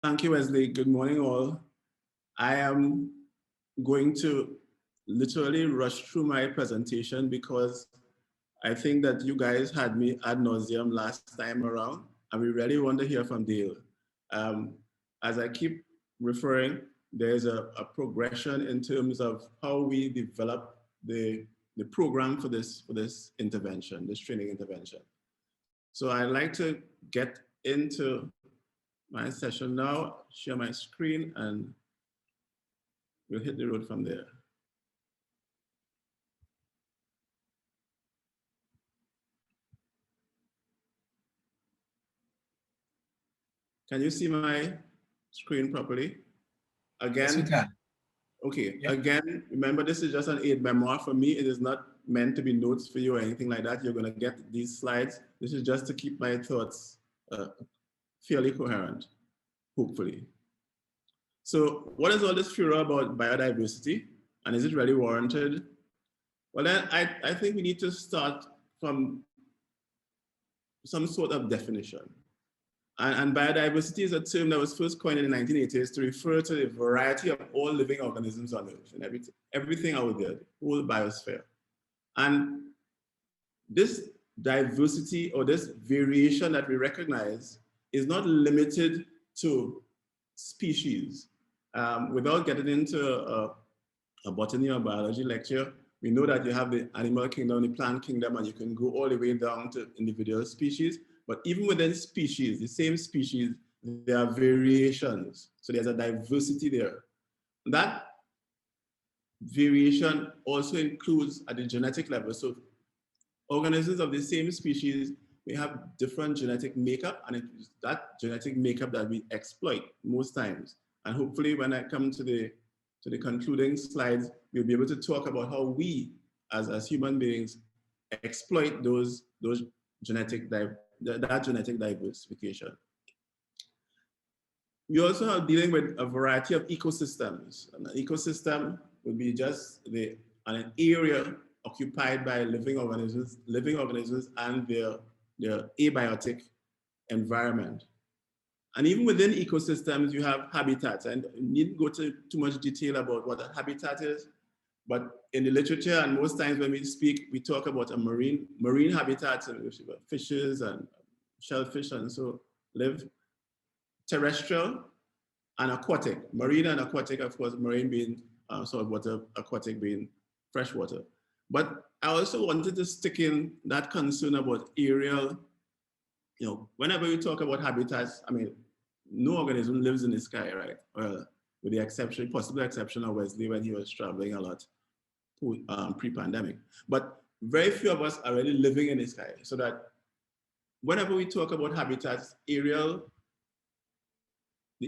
Thank you, Wesley. Good morning, all. I am going to literally rush through my presentation because I think that you guys had me ad nauseum last time around, and we really want to hear from Dale. Um, as I keep referring, there's a progression in terms of how we develop the program for this intervention, this training intervention. So I'd like to get into my session now, share my screen, and we'll hit the road from there. Can you see my screen properly? Again, yes, we can. Okay, Yep. Again, remember this is just an aid memoir for me. It is not meant to be notes for you or anything like that. You're gonna get these slides. This is just to keep my thoughts fairly coherent, hopefully. So what is all this furor about biodiversity? And is it really warranted? Well, then I think we need to start from some sort of definition. And biodiversity is a term that was first coined in the 1980s to refer to the variety of all living organisms on Earth and everything out there, the whole biosphere. And this diversity or this variation that we recognize is not limited to species. Without getting into a botany or biology lecture, we know that you have the animal kingdom, the plant kingdom, and you can go all the way down to individual species. But even within species, the same species, there are variations. So there's a diversity there. That variation also includes at the genetic level. So organisms of the same species may have different genetic makeup, and it's that genetic makeup that we exploit most times. And hopefully when I come to the concluding slides, we'll be able to talk about how we as human beings exploit those genetic diversification. We also are dealing with a variety of ecosystems. And an ecosystem would be just an area occupied by living organisms and their abiotic environment. And even within ecosystems, you have habitats. And I needn't go to too much detail about what a habitat is, but in the literature, and most times when we speak, we talk about a marine habitats, and fishes and shellfish and so live. Terrestrial and aquatic. Marine and aquatic, of course, marine being salt water, aquatic being freshwater. But I also wanted to stick in that concern about aerial. Whenever we talk about habitats, I mean, no organism lives in the sky, right? Well, with the possible exception of Wesley when he was traveling a lot pre-pandemic. But very few of us are really living in the sky. So that whenever we talk about habitats, the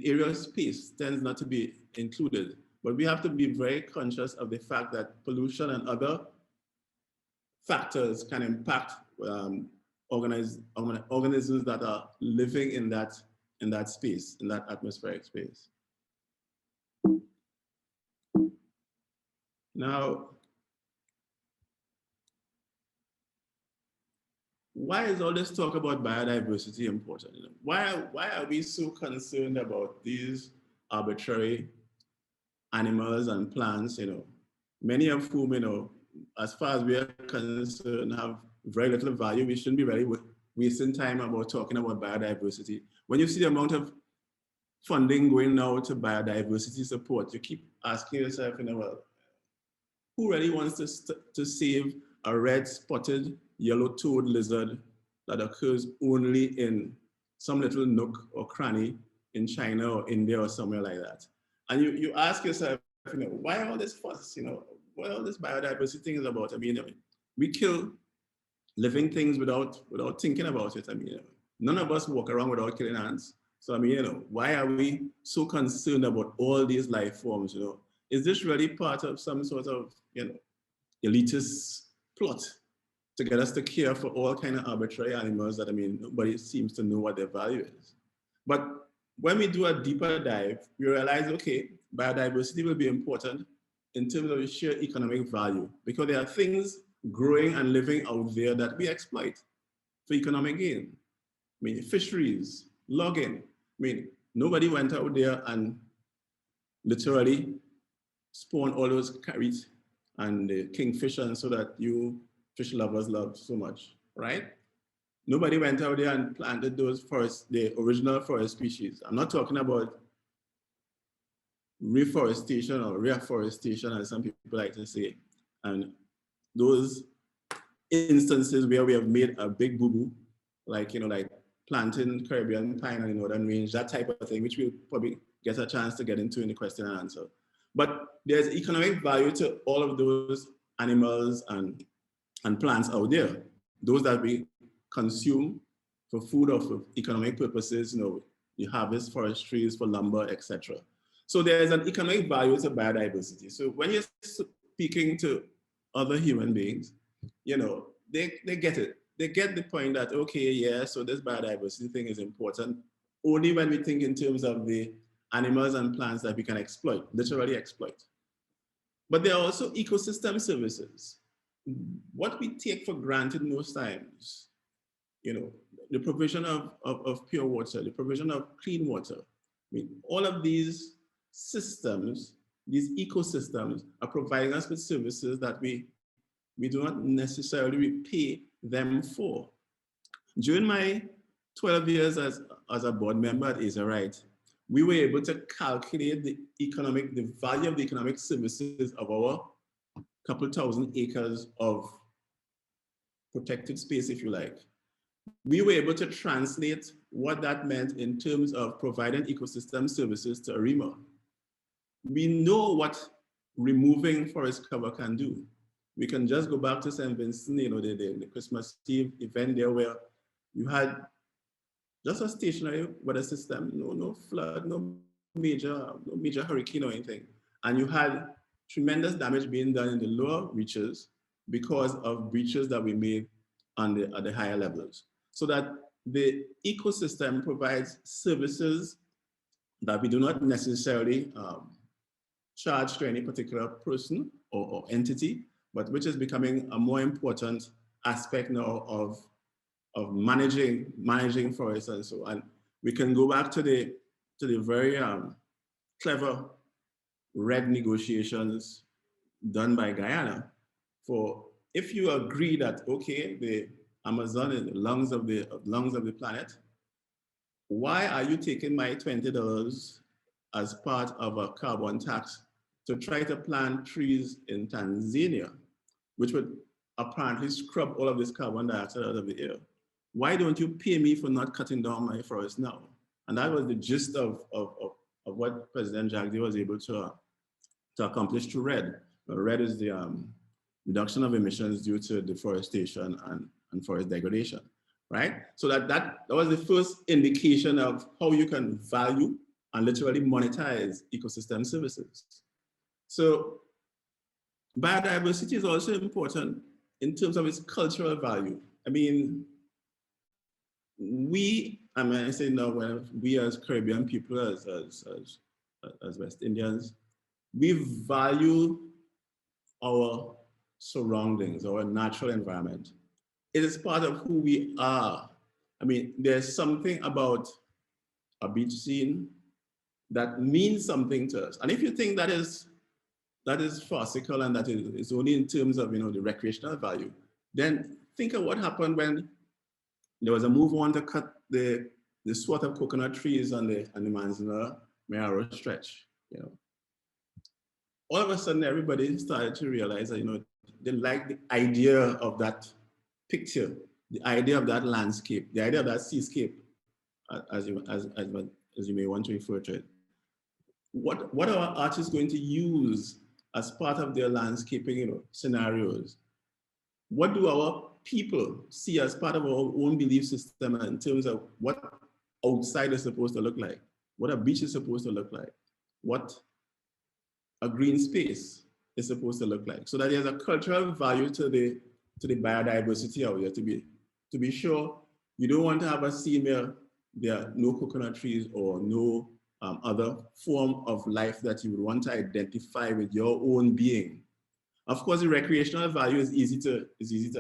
aerial space tends not to be included. But we have to be very conscious of the fact that pollution and other factors can impact organisms that are living in that space, in that atmospheric space. Now, why is all this talk about biodiversity important? Why are we so concerned about these arbitrary animals and plants, many of whom, as far as we are concerned, have very little value? We shouldn't be really wasting time about talking about biodiversity. When you see the amount of funding going now to biodiversity support, you keep asking yourself, well, who really wants to save a red-spotted yellow-toed lizard that occurs only in some little nook or cranny in China or India or somewhere like that? And you ask yourself, why all this fuss? What all this biodiversity thing is about? I mean, we kill living things without thinking about it. I mean, none of us walk around without killing ants. So I mean, why are we so concerned about all these life forms? Is this really part of some sort of elitist plot to get us to care for all kind of arbitrary animals that, I mean, nobody seems to know what their value is? But when we do a deeper dive, we realize, okay, biodiversity will be important in terms of the sheer economic value, because there are things growing and living out there that we exploit for economic gain. I mean, fisheries, logging. I mean, Nobody went out there and literally spawned all those carrots and the kingfisher so that you fish lovers love so much, right? Nobody went out there and planted those forests, the original forest species. I'm not talking about reforestation or reforestation, as some people like to say, and those instances where we have made a big boo-boo, like, like planting Caribbean pine in the northern range, that type of thing, which we'll probably get a chance to get into in the question and answer. But there's economic value to all of those animals and plants out there, those that we consume for food or for economic purposes. You harvest forest trees for lumber, etc. So there's an economic value to biodiversity. So when you're speaking to other human beings, they get it. They get the point that, okay, yeah, so this biodiversity thing is important only when we think in terms of the animals and plants that we can exploit, literally exploit. But there are also ecosystem services. What we take for granted most times, the provision of pure water, the provision of clean water. I mean, all of these systems, these ecosystems are providing us with services that we do not necessarily pay them for. During my 12 years as a board member at Azerite, we were able to calculate the value of the economic services of our couple thousand acres of protected space, if you like. We were able to translate what that meant in terms of providing ecosystem services to ARIMA. We know what removing forest cover can do. We can just go back to St. Vincent, the Christmas Eve event there where you had just a stationary weather system, no flood, no major hurricane or anything. And you had tremendous damage being done in the lower reaches because of breaches that we made at the higher levels. So that the ecosystem provides services that we do not necessarily charge to any particular person or entity, but which is becoming a more important aspect now of managing forests and so on. We can go back to the very clever RED negotiations done by Guyana for, if you agree that, okay, the Amazon is the lungs of the planet, why are you taking my $20 as part of a carbon tax to try to plant trees in Tanzania, which would apparently scrub all of this carbon dioxide out of the air? Why don't you pay me for not cutting down my forest now? And that was the gist of what President Jagdi was able to accomplish through RED. RED is the reduction of emissions due to deforestation and forest degradation, right? So that was the first indication of how you can value and literally monetize ecosystem services. So biodiversity is also important in terms of its cultural value. I mean, I say now, when we as Caribbean people, as West Indians, we value our surroundings, our natural environment. It is part of who we are. I mean, there's something about a beach scene that means something to us. And if you think that is farcical and that is only in terms of the recreational value, then think of what happened when there was a move on to cut the swath of coconut trees on the Manzanilla Mayaro stretch. All of a sudden, everybody started to realize that they like the idea of that picture, the idea of that landscape, the idea of that seascape, as you may want to refer to it. What are our artists going to use as part of their landscaping scenarios? What do our people see as part of our own belief system in terms of what outside is supposed to look like, what a beach is supposed to look like, what a green space is supposed to look like? So that there's a cultural value to the biodiversity out there. To be sure, you don't want to have a scene where there are no coconut trees or no other form of life that you would want to identify with your own being. Of course, the recreational value is easy to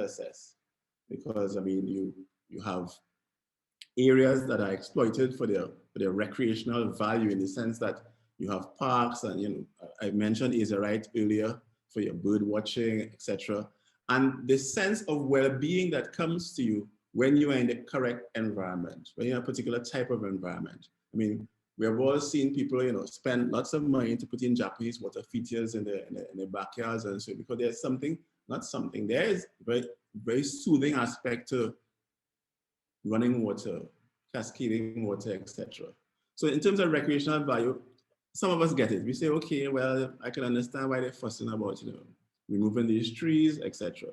assess, because I mean you have areas that are exploited for their recreational value, in the sense that you have parks, and I mentioned Asia Right earlier, for your bird watching, etc. And the sense of well-being that comes to you when you are in the correct environment, when you're in a particular type of environment. I mean, we have all seen people, spend lots of money to put in Japanese water features in the backyards, and so, because there's something, not something, there is very, very soothing aspect to running water, cascading water, etc. So in terms of recreational value, some of us get it. We say, okay, well, I can understand why they're fussing about, removing these trees, etc.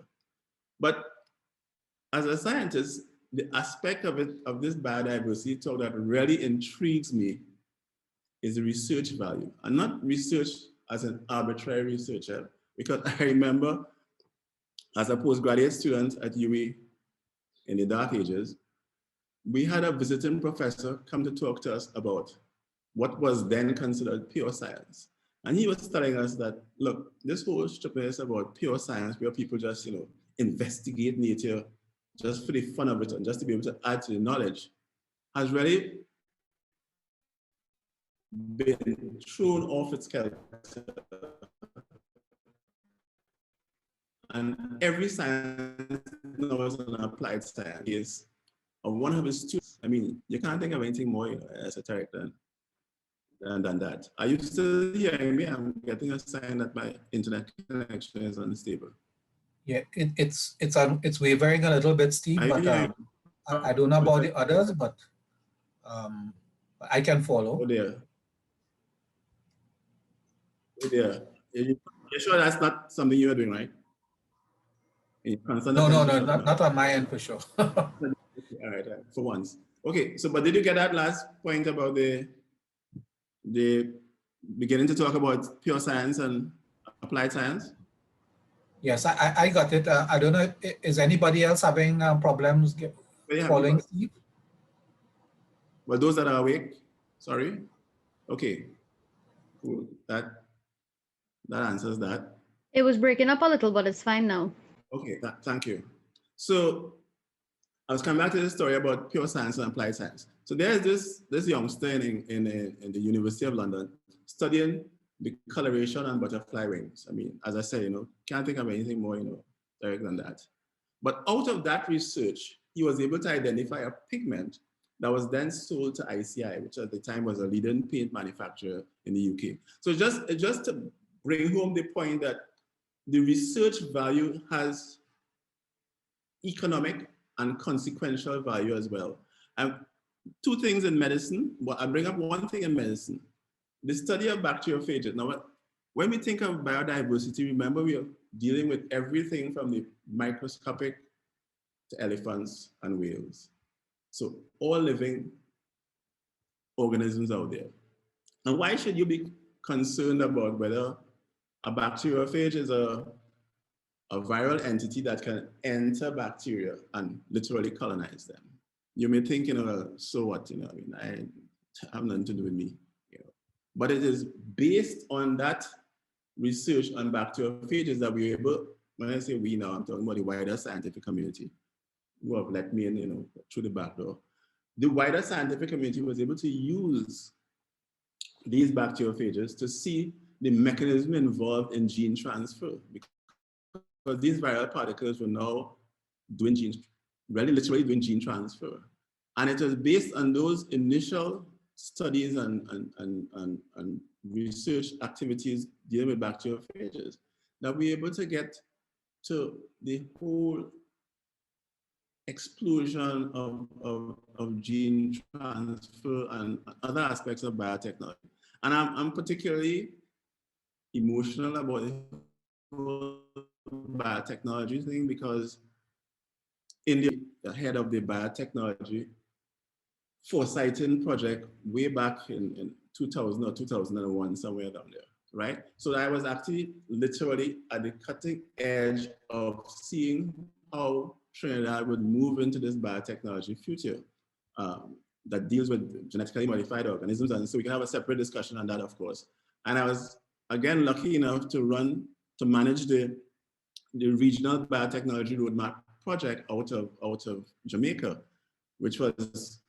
But as a scientist, the aspect of it, of this biodiversity talk, that really intrigues me is the research value, and not research as an arbitrary researcher, because I remember as a postgraduate student at UWI in the dark ages, we had a visiting professor come to talk to us about what was then considered pure science. And he was telling us that, look, this whole strip is about pure science, where people just, investigate nature just for the fun of it and just to be able to add to the knowledge, has really been thrown off its character. And every science now is an applied science. Is of one of his students. I mean, you can't think of anything more esoteric than that. Are you still hearing me? I'm getting a sign that my internet connection is unstable. Yeah, it's wavering a little bit, Steve, but I don't know about the others, but I can follow. Oh dear. Oh dear. You're sure that's not something you're doing, right? No, not on my end for sure. All right, for once. Okay, so but did you get that last point about the beginning to talk about pure science and applied science? Yes, I got it. I don't know, is anybody else having problems following Steve? Well, those that are awake, sorry. Okay, cool. That answers that. It was breaking up a little, but it's fine now. Okay, thank you. So I was coming back to the story about pure science and applied science. So there's this youngster in the University of London studying the coloration on butterfly wings. I mean, as I said, can't think of anything more, direct than that. But out of that research, he was able to identify a pigment that was then sold to ICI, which at the time was a leading paint manufacturer in the UK. So just to bring home the point that the research value has economic and consequential value as well. And two things in medicine, well, I bring up one thing in medicine, the study of bacteriophages. Now, when we think of biodiversity, remember we are dealing with everything from the microscopic to elephants and whales. So all living organisms out there. And why should you be concerned about whether a bacteriophage is a viral entity that can enter bacteria and literally colonize them? You may think, so what, I mean, I have nothing to do with me, But it is based on that research on bacteriophages that we're able, when I say we now, I'm talking about the wider scientific community, who have let me in, through the back door. The wider scientific community was able to use these bacteriophages to see the mechanism involved in gene transfer, because these viral particles were now doing literally doing gene transfer. And it was based on those initial studies and research activities dealing with bacteriophages that we're able to get to the whole explosion of gene transfer and other aspects of biotechnology. And I'm particularly emotional about the whole biotechnology thing, because in the head of the biotechnology foresighting project way back in 2000 or 2001, somewhere down there, right? So I was actually literally at the cutting edge of seeing how Trinidad would move into this biotechnology future that deals with genetically modified organisms. And so we can have a separate discussion on that, of course. And I was, again, lucky enough to manage the regional biotechnology roadmap project out of Jamaica, which was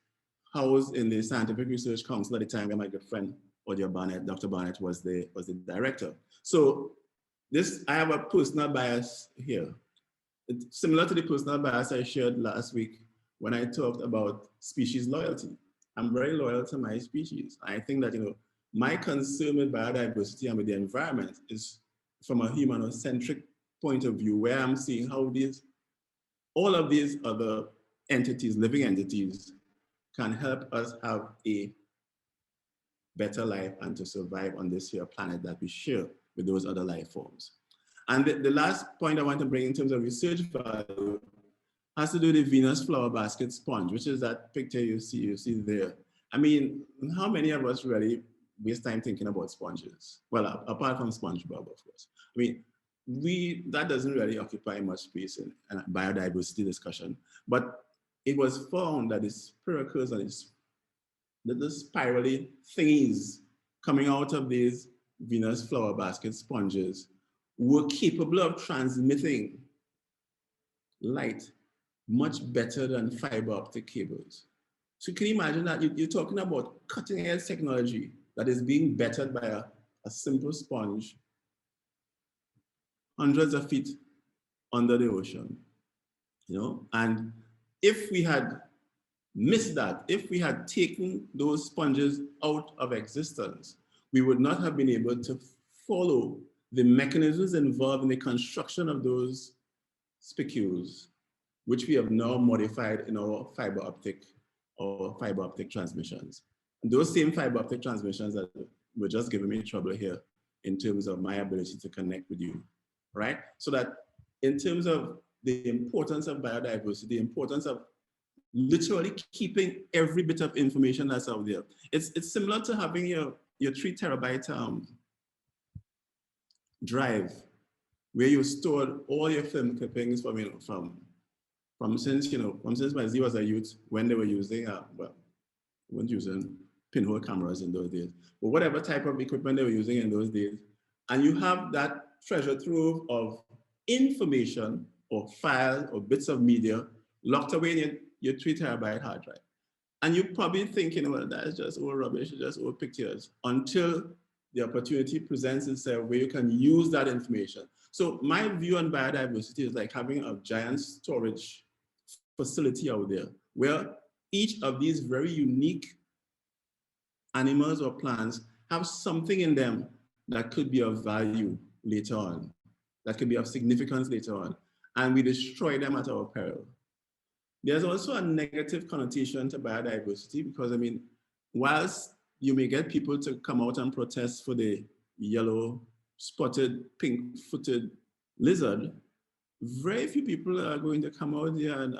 housed in the Scientific Research Council at the time, where my good friend, Dr. Barnett was the director. So I have a personal bias here. It's similar to the personal bias I shared last week when I talked about species loyalty. I'm very loyal to my species. I think that, my concern with biodiversity and with the environment is from a humanocentric point of view, where I'm seeing how all of these other entities, living entities, can help us have a better life and to survive on this here planet that we share with those other life forms. And the last point I want to bring in terms of research value has to do with the Venus flower basket sponge, which is that picture you see there. I mean, how many of us really waste time thinking about sponges? Well, apart from SpongeBob, of course. I mean, that doesn't really occupy much space in a biodiversity discussion, but it was found that the spiracles and these little spirally thingies coming out of these Venus flower basket sponges were capable of transmitting light much better than fiber optic cables. So can you imagine that you're talking about cutting edge technology that is being bettered by a simple sponge hundreds of feet under the ocean, And if we had missed that, if we had taken those sponges out of existence, we would not have been able to follow the mechanisms involved in the construction of those spicules, which we have now modified in our fiber optic transmissions. And those same fiber optic transmissions that were just giving me trouble here in terms of my ability to connect with you, right? So that in terms of the importance of biodiversity, the importance of literally keeping every bit of information that's out there. It's similar to having your 3 terabyte drive where you stored all your film clippings from since my Z was a youth, when they were using weren't using pinhole cameras in those days, but whatever type of equipment they were using in those days, and you have that treasure trove of information or files or bits of media locked away in your 3 terabyte hard drive. And you're probably thinking, well, that's just old rubbish, just old pictures, until the opportunity presents itself where you can use that information. So my view on biodiversity is like having a giant storage facility out there where each of these very unique animals or plants have something in them that could be of value later on, that could be of significance later on, and we destroy them at our peril. There's also a negative connotation to biodiversity because, I mean, whilst you may get people to come out and protest for the yellow, spotted, pink-footed lizard, very few people are going to come out there and,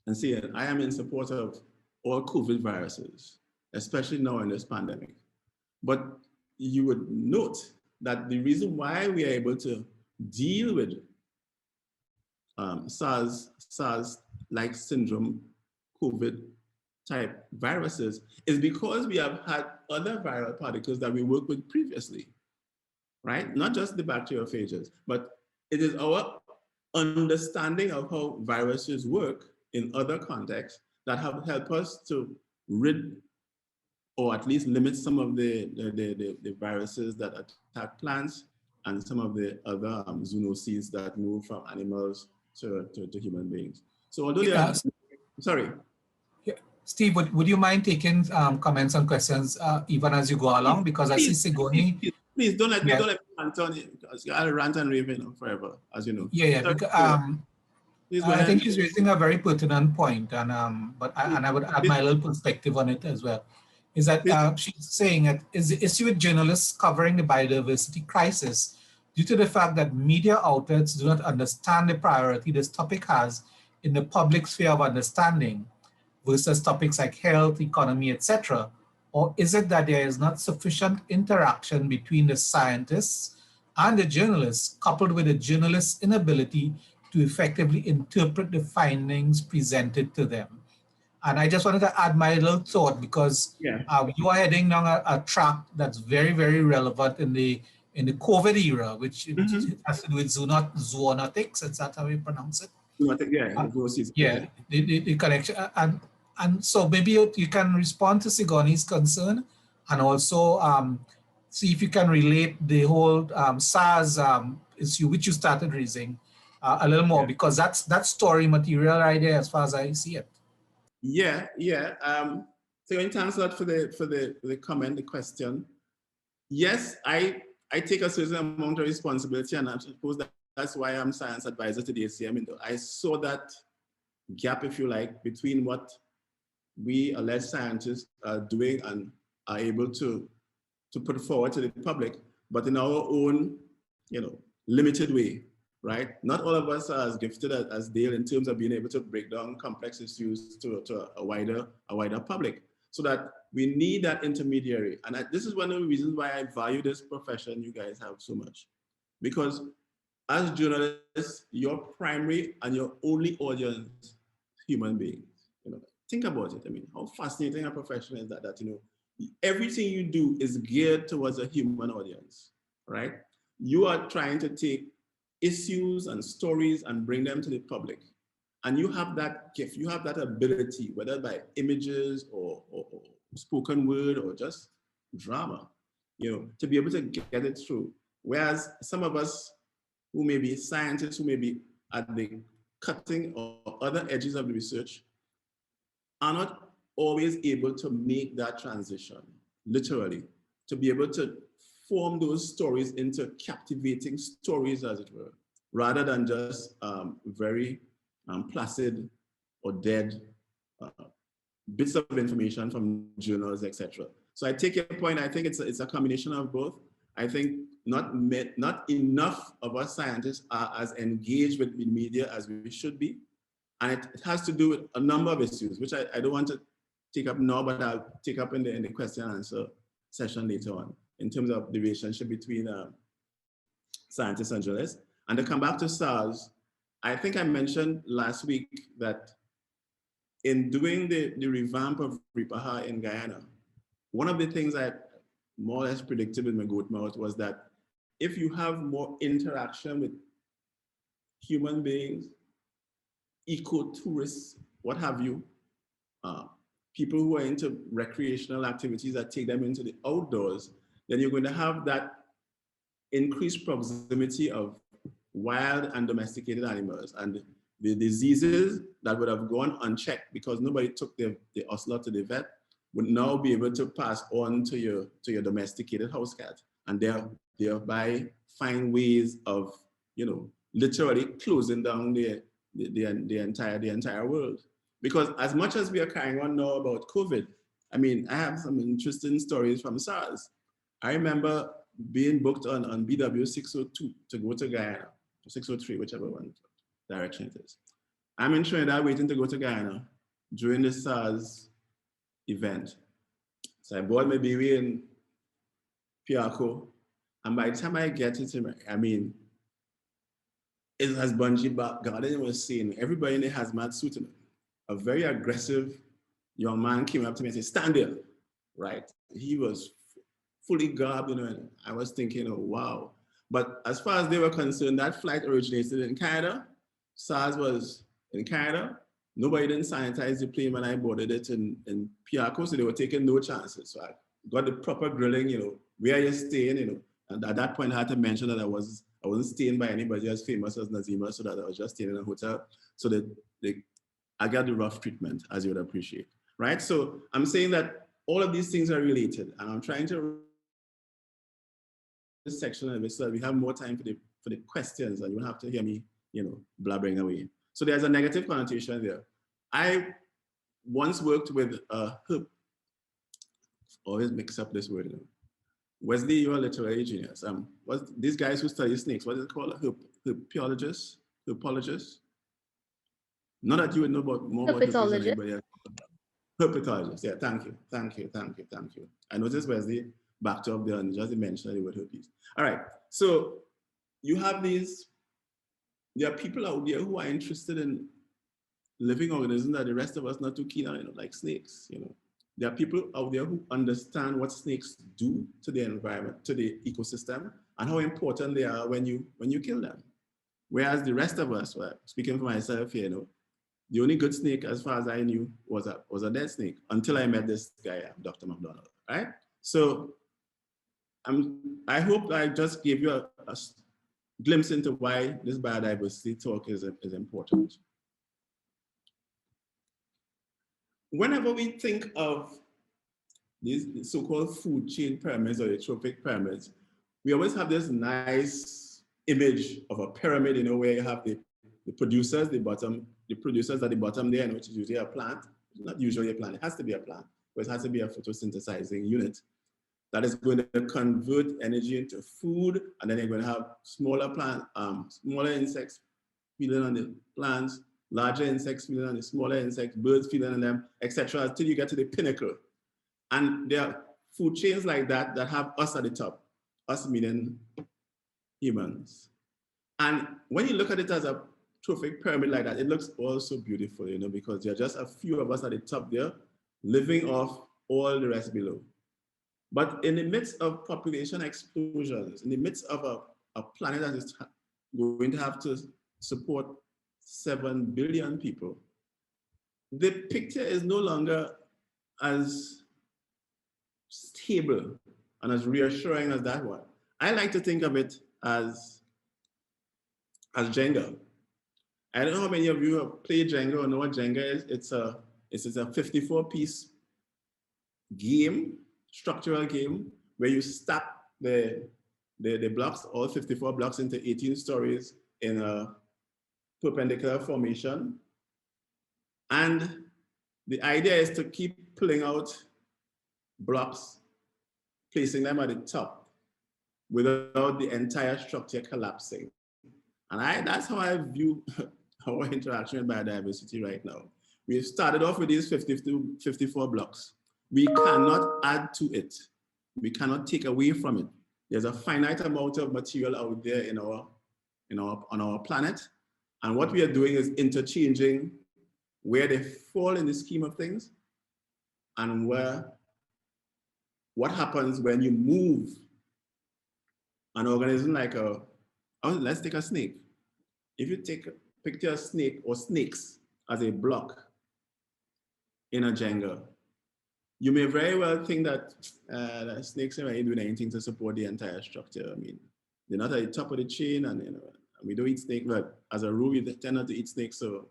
and say, I am in support of all COVID viruses, especially now in this pandemic. But you would note that the reason why we are able to deal with SARS-like syndrome, COVID-type viruses is because we have had other viral particles that we worked with previously, right? Not just the bacteriophages, but it is our understanding of how viruses work in other contexts that have helped us to rid or at least limit some of the viruses that attack plants and some of the other zoonoses that move from animals to human beings. So although they are, sorry. Yeah. Steve, would you mind taking comments and questions even as you go along? Because I see Sigoni. Please don't let me rant on it, because I'll rant and rave forever, as you know. Yeah. Because, I think he's raising a very pertinent point, and I would add my little perspective on it as well. Is that she's saying that is the issue with journalists covering the biodiversity crisis due to the fact that media outlets do not understand the priority this topic has in the public sphere of understanding versus topics like health, economy, etc. Or is it that there is not sufficient interaction between the scientists and the journalists, coupled with the journalists' inability to effectively interpret the findings presented to them? And I just wanted to add my little thought because you are heading down a track that's very, very relevant in the COVID era, which has to do with zoonotics. Is that how we pronounce it? Zoonotic, the connection. And And so maybe you can respond to Sigoni's concern, and also see if you can relate the whole SARS issue, which you started raising a little more, because that's story material right there as far as I see it. Yeah. So thanks a lot for the comment, the question. Yes, I take a certain amount of responsibility, and I suppose that's why I'm science advisor to the ACM. I saw that gap, if you like, between what we alleged scientists are doing and are able to put forward to the public, but in our own, limited way, right? Not all of us are as gifted as Dale in terms of being able to break down complex issues to a wider public. So that we need that intermediary. And this is one of the reasons why I value this profession you guys have so much. Because as journalists, your primary and your only audience, human beings. Think about it. I mean, how fascinating a profession is that everything you do is geared towards a human audience, right? You are trying to take issues and stories and bring them to the public. And you have that gift, you have that ability, whether by images or spoken word or just drama, to be able to get it through. Whereas some of us who may be scientists, who may be at the cutting or other edges of the research, are not always able to make that transition, literally, to be able to form those stories into captivating stories, as it were, rather than just very placid or dead bits of information from journals, etc. So I take your point. I think it's a combination of both. I think not enough of us scientists are as engaged with the media as we should be. And it has to do with a number of issues, which I don't want to take up now, but I'll take up in the question and answer session later on, in terms of the relationship between scientists and journalists. And to come back to SARS, I think I mentioned last week that in doing the revamp of Ripaha in Guyana, one of the things I more or less predicted with my goat mouth was that if you have more interaction with human beings, eco-tourists, what have you, people who are into recreational activities that take them into the outdoors, then you're going to have that increased proximity of wild and domesticated animals. And the diseases that would have gone unchecked because nobody took the ocelot to the vet would now be able to pass on to your domesticated house cat, and thereby find ways of, literally closing down the entire world. Because as much as we are carrying on now about COVID, I mean, I have some interesting stories from SARS. I remember being booked on BW 602 to go to Guyana, 603, whichever one direction it is. I'm in Trinidad waiting to go to Guyana during the SARS event. So I board my baby in Piarco, and by the time I get to, I mean, it has bungee back. Garden was saying, everybody in the hazmat suit, a very aggressive young man came up to me and said, "Stand there," right? He was fully garbed, and I was thinking, oh, wow. But as far as they were concerned, that flight originated in Canada. SARS was in Canada. Nobody didn't sanitize the plane when I boarded it in Piarco, so they were taking no chances. So I got the proper grilling, where you're staying, and at that point I had to mention that I wasn't staying by anybody as famous as Nazima, so that I was just staying in a hotel. So that I got the rough treatment, as you would appreciate, right? So I'm saying that all of these things are related, and I'm trying to this section of it so that we have more time for the questions, and you don't have to hear me, blabbering away. So there's a negative connotation there. I once worked with a herp, always mix up this word, Wesley, you're a literary genius. These guys who study snakes, what is it called? Herpologist? Herpologist? Not that you would know more about herpes than anybody else. Herpetologist, yeah, thank you. I noticed Wesley backed up there and just mentioned the word herpes. All right, so you have there are people out there who are interested in living organisms that the rest of us not too keen on, like snakes, There are people out there who understand what snakes do to the environment, to the ecosystem, and how important they are when you kill them. Whereas the rest of us, well, speaking for myself here, The only good snake, as far as I knew, was a dead snake until I met this guy, Dr. McDonald, right? So I hope I just gave you a glimpse into why this biodiversity talk is important. Whenever we think of these so-called food chain pyramids or the trophic pyramids, we always have this nice image of a pyramid, you know, where you have the producers, the producers at the bottom there, which is usually a plant. Not usually a plant, it has to be a plant, but it has to be a photosynthesizing unit that is going to convert energy into food, and then you're going to have smaller insects feeding on the plants, larger insects feeding on the smaller insects, birds feeding on them, etc., until you get to the pinnacle. And there are food chains like that that have us at the top, us meaning humans. And when you look at it as a trophic pyramid like that, it looks also beautiful, you know, because there are just a few of us at the top there living off all the rest below. But in the midst of population explosions, in the midst of a planet that is going to have to support 7 billion people, the picture is no longer as stable and as reassuring as that one. I like to think of it as Jenga. I don't know how many of you have played Jenga or know what Jenga is. It's a 54-piece game, structural game, where you stack the blocks, all 54 blocks, into 18 stories in a perpendicular formation. And the idea is to keep pulling out blocks, placing them at the top without the entire structure collapsing. And that's how I view our interaction with biodiversity right now. We've started off with these 54 blocks. We cannot add to it. We cannot take away from it. There's a finite amount of material out there on our planet. And what we are doing is interchanging where they fall in the scheme of things and what happens when you move an organism like let's take a snake. If you picture a snake or snakes as a block in a Jenga, you may very well think that snakes are not doing anything to support the entire structure. I mean, they're not at the top of the chain, and we don't eat snake, but as a rule, we tend not to eat snakes. So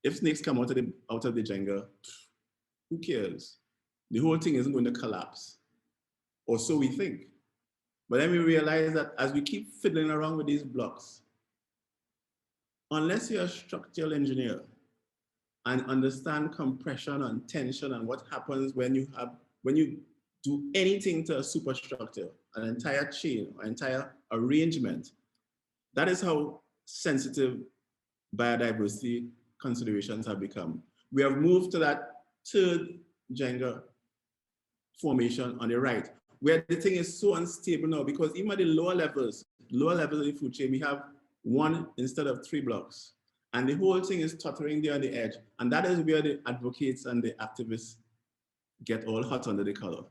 if snakes come out of the Jenga, who cares? The whole thing isn't going to collapse, or so we think. But then we realize that as we keep fiddling around with these blocks, unless you're a structural engineer and understand compression and tension and what happens when you do anything to a superstructure, an entire chain, or entire arrangement, that is how sensitive biodiversity considerations have become. We have moved to that third Jenga formation on the right, where the thing is so unstable now, because even at the lower levels of the food chain, we have 1 instead of 3 blocks. And the whole thing is tottering there on the edge. And that is where the advocates and the activists get all hot under the collar.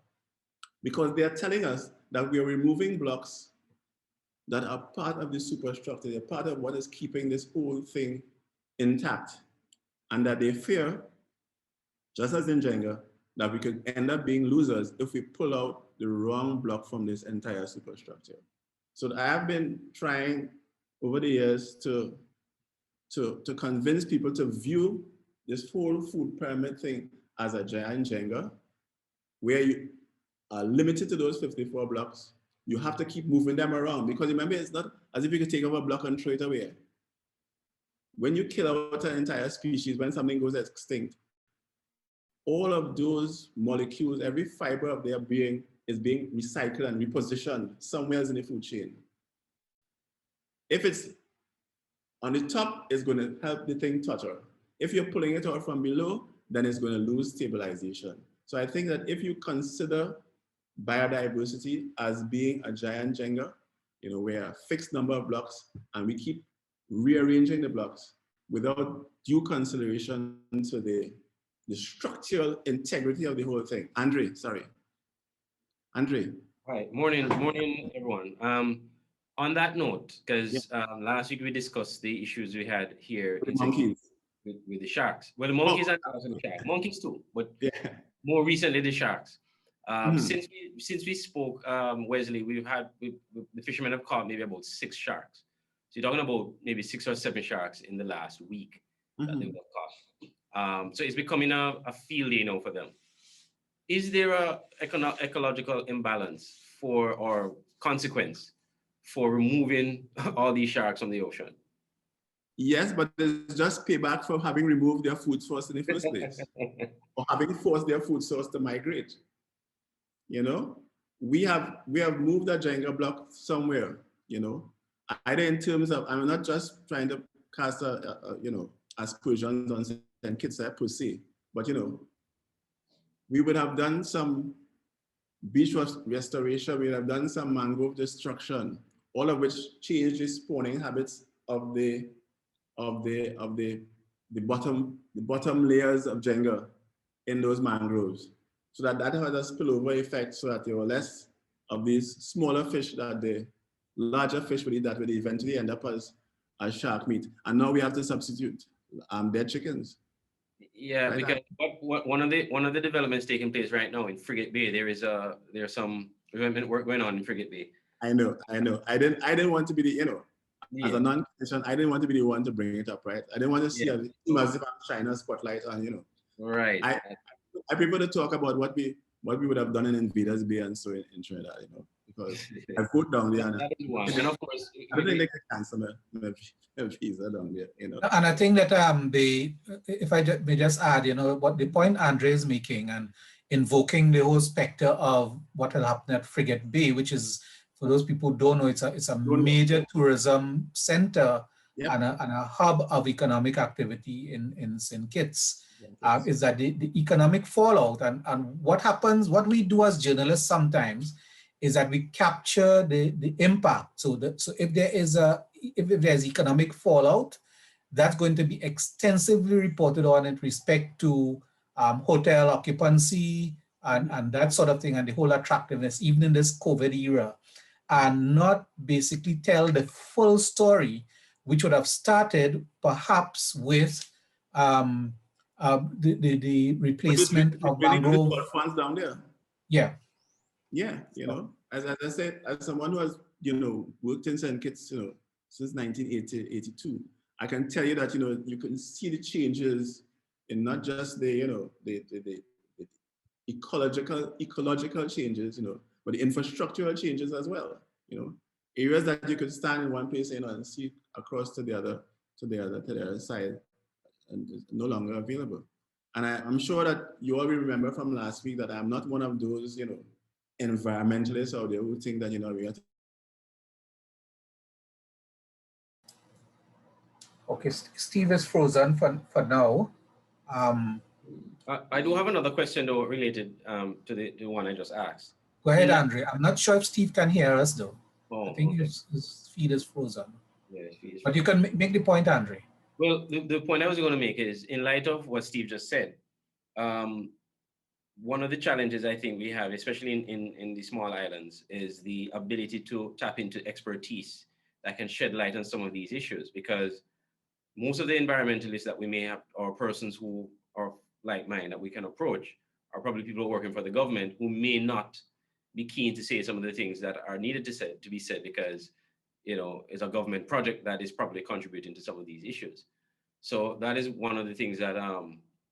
Because they are telling us that we are removing blocks that are part of the superstructure, they're part of what is keeping this whole thing intact. And that they fear, just as in Jenga, that we could end up being losers if we pull out the wrong block from this entire superstructure. So I have been trying over the years to convince people to view this whole food pyramid thing as a giant Jenga, where you are limited to those 54 blocks. You have to keep moving them around, because remember, it's not as if you could take up a block and throw it away. When you kill out an entire species, when something goes extinct, all of those molecules, every fiber of their being is being recycled and repositioned somewhere in the food chain. If it's on the top, it's going to help the thing totter. If you're pulling it out from below, then it's going to lose stabilization. So I think that if you consider biodiversity as being a giant Jenga, where a fixed number of blocks, and we keep rearranging the blocks without due consideration to the structural integrity of the whole thing. Andre, sorry. Andre. All right, morning everyone. On that note, because last week we discussed the issues we had here in monkeys. with the sharks. Well, the monkeys and the sharks. Monkeys too, but more recently the sharks. Since we spoke, Wesley, the fishermen have caught maybe about 6 sharks. So you're talking about maybe 6 or 7 sharks in the last week that they were caught. So it's becoming a field day now for them. Is there a ecological imbalance or consequence for removing all these sharks from the ocean? Yes, but it's just payback for having removed their food source in the first place, or having forced their food source to migrate. You know, we have moved a Jenga block somewhere. You know, either in terms of, I'm not just trying to cast aspersions on St. Kitts per se, but you know, we would have done some beach restoration, we would have done some mangrove destruction, all of which changed the spawning habits of the bottom layers of Jenga in those mangroves. So that has a spillover effect, so that there were less of these smaller fish that the larger fish would eat, that would eventually end up as shark meat. And now we have to substitute dead chickens. Yeah, right, because one of the developments taking place right now in Frigate Bay, there's some development work going on in Frigate Bay. I know. I didn't want to be the, as a non-Christian, I didn't want to be the one to bring it up, right? I didn't want to see as if I'm shining a spotlight on, Right. I prefer to talk about what we would have done in Invaders Bay and so in Trinidad, because I put down there. That is one. And of course, I don't think they can cancel my visa down there, And I think that if I may just add, what the point Andre is making and invoking the whole specter of what had happened at Frigate Bay, which is, for those people who don't know, it's a major tourism center and a hub of economic activity in St. Kitts. Is that the economic fallout and what happens, what we do as journalists sometimes is that we capture the impact. So if there's economic fallout, that's going to be extensively reported on in respect to hotel occupancy and that sort of thing, and the whole attractiveness, even in this COVID era, and not basically tell the full story, which would have started perhaps with the replacement of mangrove funds down there. Yeah, as I said, as someone who has worked in St. Kitts since 1982, I can tell you that you can see the changes in not just the ecological changes, but the infrastructural changes as well. Areas that you could stand in one place and see across to the other side, and it's no longer available. And I'm sure that you all will remember from last week that I'm not one of those, environmentalists out there who think that, we have to. Okay, Steve is frozen for now. I do have another question though related to the one I just asked. Go ahead, Andre. I'm not sure if Steve can hear us though. Oh, I think his feed is frozen. Yeah, but you can make the point, Andre. Well, the point I was going to make is, in light of what Steve just said, one of the challenges I think we have, especially in the small islands, is the ability to tap into expertise that can shed light on some of these issues, because most of the environmentalists that we may have, or persons who are like mine that we can approach, are probably people working for the government who may not be keen to say some of the things that are needed to be said, because it's a government project that is probably contributing to some of these issues. So that is one of the things that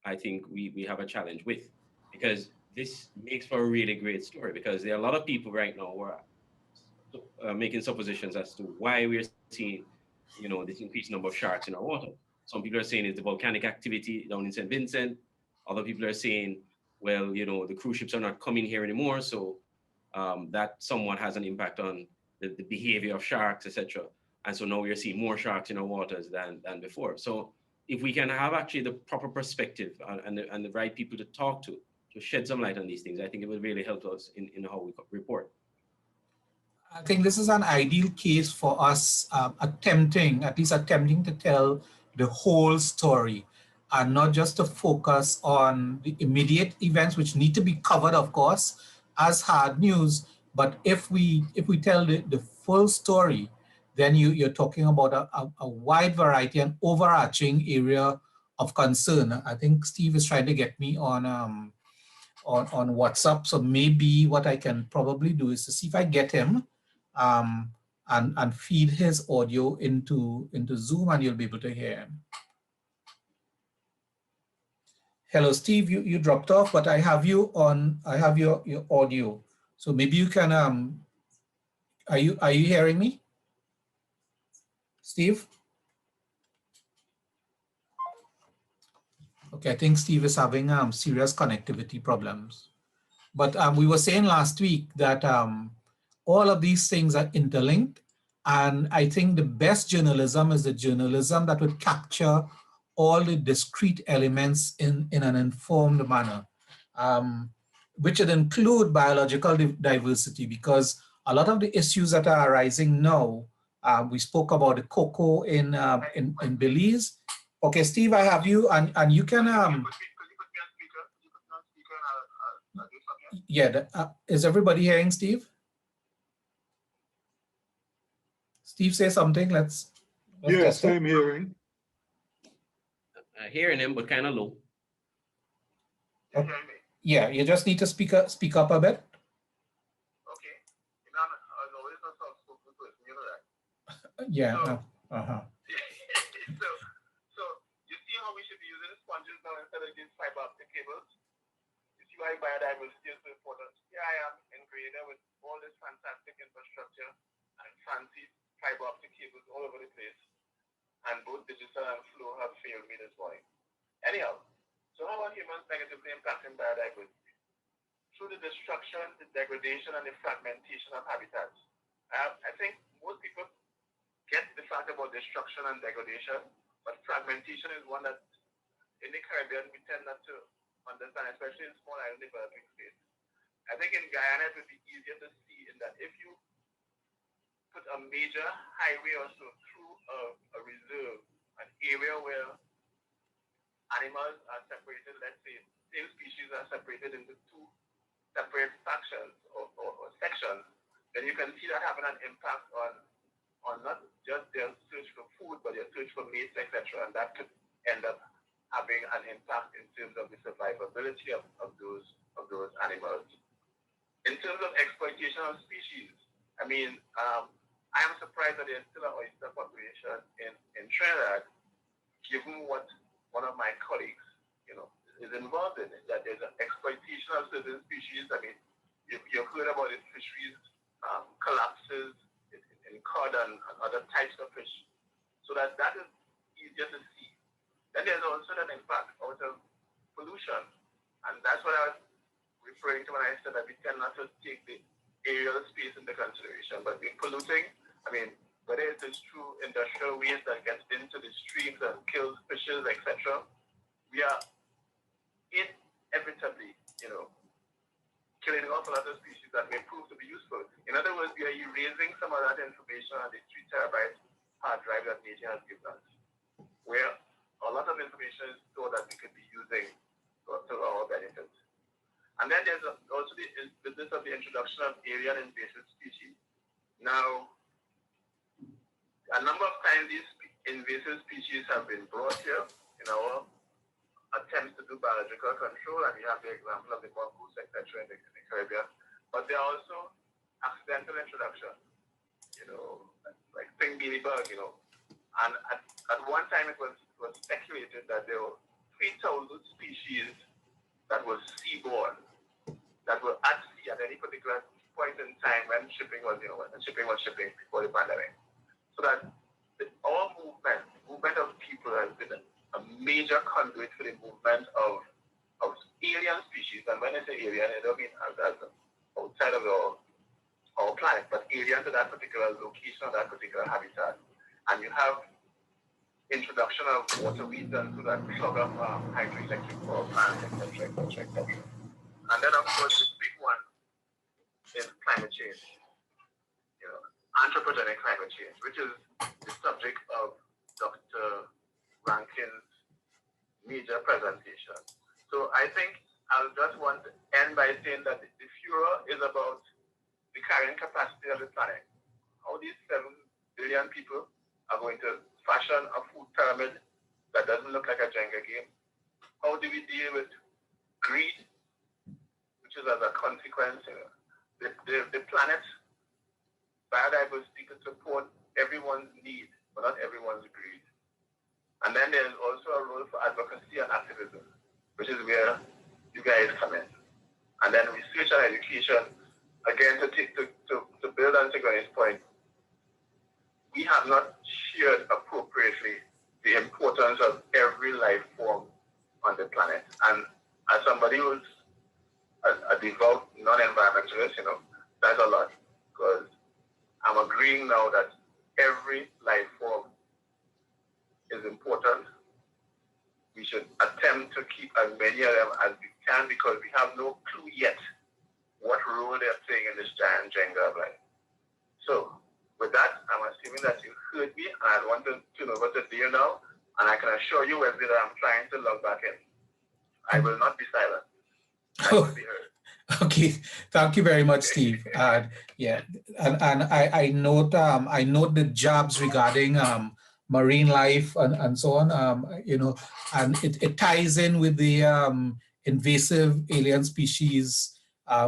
I think we have a challenge with, because this makes for a really great story, because there are a lot of people right now who are making suppositions as to why we're seeing, this increased number of sharks in our water. Some people are saying it's the volcanic activity down in St. Vincent. Other people are saying, well, the cruise ships are not coming here anymore, so that somewhat has an impact on the behavior of sharks, etc. And so now we're seeing more sharks in our waters than before. So if we can have actually the proper perspective and the right people to talk to shed some light on these things, I think it will really help us in how we report. I think this is an ideal case for us attempting to tell the whole story, and not just to focus on the immediate events, which need to be covered, of course, as hard news. But if we tell the full story, then you're talking about a wide variety and overarching area of concern. I think Steve is trying to get me on WhatsApp. So maybe what I can probably do is to see if I get him and feed his audio into Zoom, and you'll be able to hear him. Hello, Steve, you dropped off, but I have you on, I have your audio. So maybe you can, are you hearing me? Steve? Okay, I think Steve is having serious connectivity problems. But we were saying last week that all of these things are interlinked. And I think the best journalism is the journalism that would capture all the discrete elements in an informed manner, which would include biological diversity, because a lot of the issues that are arising now, we spoke about the cocoa in Belize. Okay, Steve, I have you, and you can... yeah, is everybody hearing Steve? Steve, say something. Let's yes, I'm hearing. Hearing him, but kind of low. Yeah, you just need to speak up a bit. Okay. I'm always a soft-spoken person, you know that. Yeah. So you see how we should be using sponges now instead of these fiber optic cables? You see why biodiversity is so important? Here I am in Grenada with all this fantastic infrastructure and fancy fiber optic cables all over the place. And both digital and flow have failed me this morning. Anyhow, so how are humans negatively impacting biodiversity? Through the destruction, the degradation, and the fragmentation of habitats. I think most people get the fact about destruction and degradation, but fragmentation is one that in the Caribbean we tend not to understand, especially in small island developing states. I think in Guyana it would be easier to see in that if you put a major highway or so through a reserve, an area where animals are separated, let's say same species are separated into two separate factions or sections, then you can see that having an impact on not just their search for food, but their search for mates, etc. And that could end up having an impact in terms of the survivability of those animals. In terms of exploitation of species, I mean, I am surprised that there's still an oyster population in Trinidad, given what one of my colleagues, is involved in, that there's an exploitation of certain species. I mean, you've heard about the fisheries collapses in cod and other types of fish. So that is easier to see. Then there's also an impact out of pollution. And that's what I was referring to when I said that we tend not to take the aerial space into consideration. But we're polluting, I mean, whether it is through industrial waste that gets into the streams and kills fishes, etc., we are inevitably, killing off a lot of species that may prove to be useful. In other words, we are erasing some of that information on the 3 terabyte hard drive that nature has given us, where a lot of information is stored that we could be using to our benefit. And then there's also the business of the introduction of alien invasive species. Now, a number of times these invasive species have been brought here in our attempts to do biological control, and we have the example of the mongoose, etc. in the Caribbean. But there are also accidental introduction, like pink beanie bug, And at one time it was speculated that there were 3,000 species that were seaborne, that were at sea at any particular point in time when shipping was shipping before the pandemic. So that our movement of people has been a major conduit for the movement of alien species. And when I say alien, I don't mean as outside of our planet, but alien to that particular location or that particular habitat. And you have introduction of water weeds into that clog up hydroelectric power plants, etc. And then, of course, the big one is climate change. Anthropogenic climate change, which is the subject of Dr. Rankin's major presentation. So I think I'll just want to end by saying that the furor is about the carrying capacity of the planet. How these 7 billion people are going to fashion a food pyramid that doesn't look like a Jenga game? How do we deal with greed, which is as a consequence, the planet, biodiversity could support everyone's need, but not everyone's greed. And then there's also a role for advocacy and activism, which is where you guys come in. And then research and education, again, to build on Sigoni's point, we have not shared appropriately the importance of every life form on the planet. And as somebody who's a devout non-environmentalist, that's a lot, because I'm agreeing now that every life form is important. We should attempt to keep as many of them as we can, because we have no clue yet what role they're playing in this giant Jenga of life. So with that, I'm assuming that you heard me, and I want to turn over to Dale now, and I can assure you, Wesley, that I'm trying to log back in. I will not be silent. I will be heard. Okay, thank you very much, Steve. Yeah, and I note the jobs regarding marine life and so on. And it ties in with the invasive alien species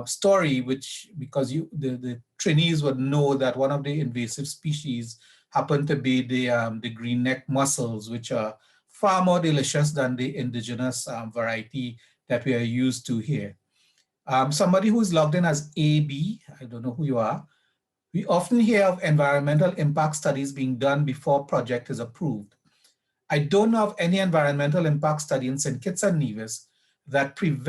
story, which, because the trainees would know that one of the invasive species happened to be the green neck mussels, which are far more delicious than the indigenous variety that we are used to here. Somebody who's logged in as AB, I don't know who you are. We often hear of environmental impact studies being done before project is approved. I don't know of any environmental impact study in St. Kitts and Nevis that prevents